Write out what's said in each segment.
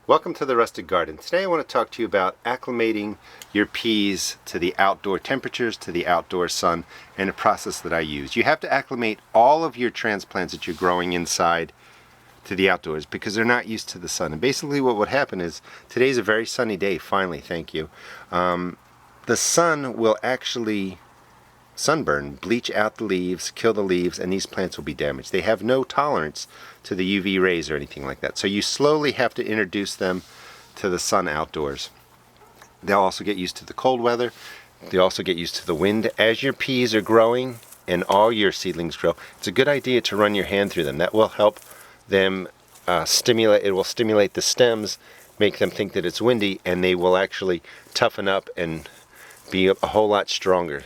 Welcome to the Rustic Garden. Today I want to talk to you about acclimating your peas to the outdoor temperatures, to the outdoor sun, and a process that I use. You have to acclimate all of your transplants that you're growing inside to the outdoors because they're not used to the sun. And basically what would happen is, today's a very sunny day, finally, thank you. The sun will actually sunburn, bleach out the leaves, kill the leaves, and these plants will be damaged. They have no tolerance to the UV rays or anything like that. So you slowly have to introduce them to the sun outdoors. They'll also get used to the cold weather. They also get used to the wind. As your peas are growing and all your seedlings grow, it's a good idea to run your hand through them. That will help them it will stimulate the stems, make them think that it's windy, and they will actually toughen up and be a whole lot stronger.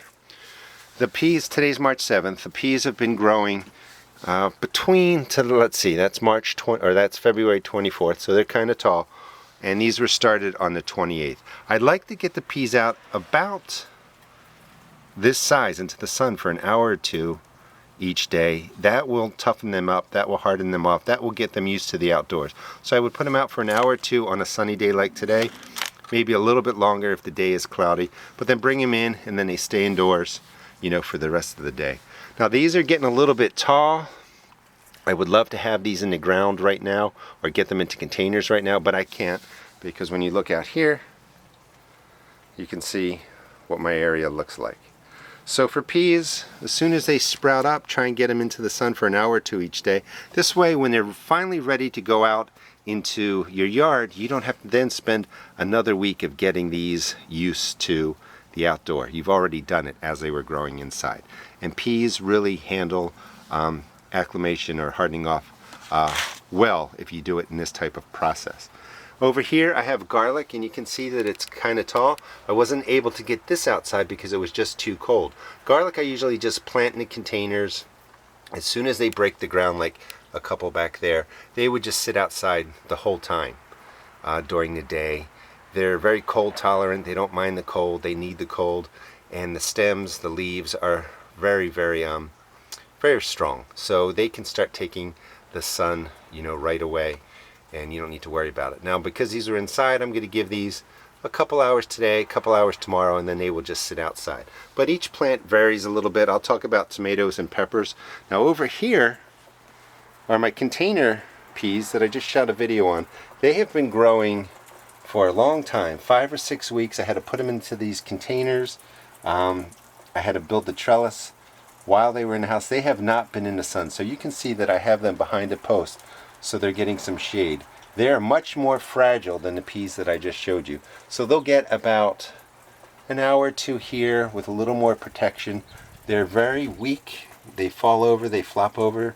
The peas, today's March 7th, the peas have been growing that's February 24th, so they're kind of tall, and these were started on the 28th. I'd like to get the peas out about this size into the sun for an hour or two each day. That will toughen them up, that will harden them off, that will get them used to the outdoors. So I would put them out for an hour or two on a sunny day like today, maybe a little bit longer if the day is cloudy, but then bring them in and then they stay indoors, you know, for the rest of the day. Now these are getting a little bit tall. I would love to have these in the ground right now or get them into containers right now, but I can't, because when you look out here you can see what my area looks like. So for peas, as soon as they sprout up, try and get them into the sun for an hour or two each day. This way, when they're finally ready to go out into your yard, you don't have to then spend another week of getting these used to the outdoor. You've already done it as they were growing inside. And peas really handle acclimation or hardening off well if you do it in this type of process. Over here I have garlic, and you can see that it's kind of tall. I wasn't able to get this outside because it was just too cold. Garlic I usually just plant in the containers. As soon as they break the ground, like a couple back there, they would just sit outside the whole time during the day. They're very cold tolerant. They don't mind the cold. They need the cold, and the stems, the leaves are very, very strong. So they can start taking the sun, you know, right away, and you don't need to worry about it. Now, because these are inside, I'm going to give these a couple hours today, a couple hours tomorrow, and then they will just sit outside. But each plant varies a little bit. I'll talk about tomatoes and peppers. Now over here are my container peas that I just shot a video on. They have been growing for a long time, 5 or 6 weeks. I had to put them into these containers. I had to build the trellis while they were in the house. They have not been in the sun, so you can see that I have them behind a post, so they're getting some shade. They are much more fragile than the peas that I just showed you. So they'll get about an hour or two here with a little more protection. They're very weak. They fall over, they flop over.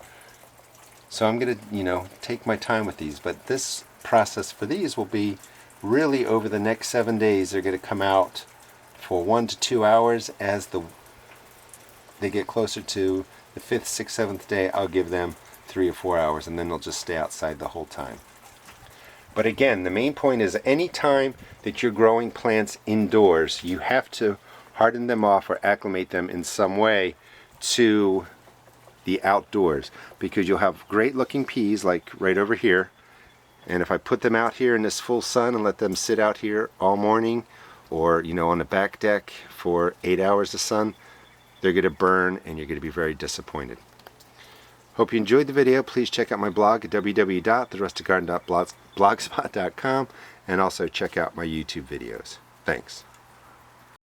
So I'm going to, you know, take my time with these, but this process for these will be really over the next 7 days. They're going to come out for 1 to 2 hours. As they get closer to the 5th, 6th, 7th day, I'll give them 3 or 4 hours, and then they'll just stay outside the whole time. But again, the main point is any time that you're growing plants indoors, you have to harden them off or acclimate them in some way to the outdoors, because you'll have great looking peas like right over here, and if I put them out here in this full sun and let them sit out here all morning, or you know, on the back deck for 8 hours of sun, they're going to burn and you're going to be very disappointed. Hope you enjoyed the video. Please check out my blog at www.therusticgarden.blogspot.com, and also check out my YouTube videos. Thanks.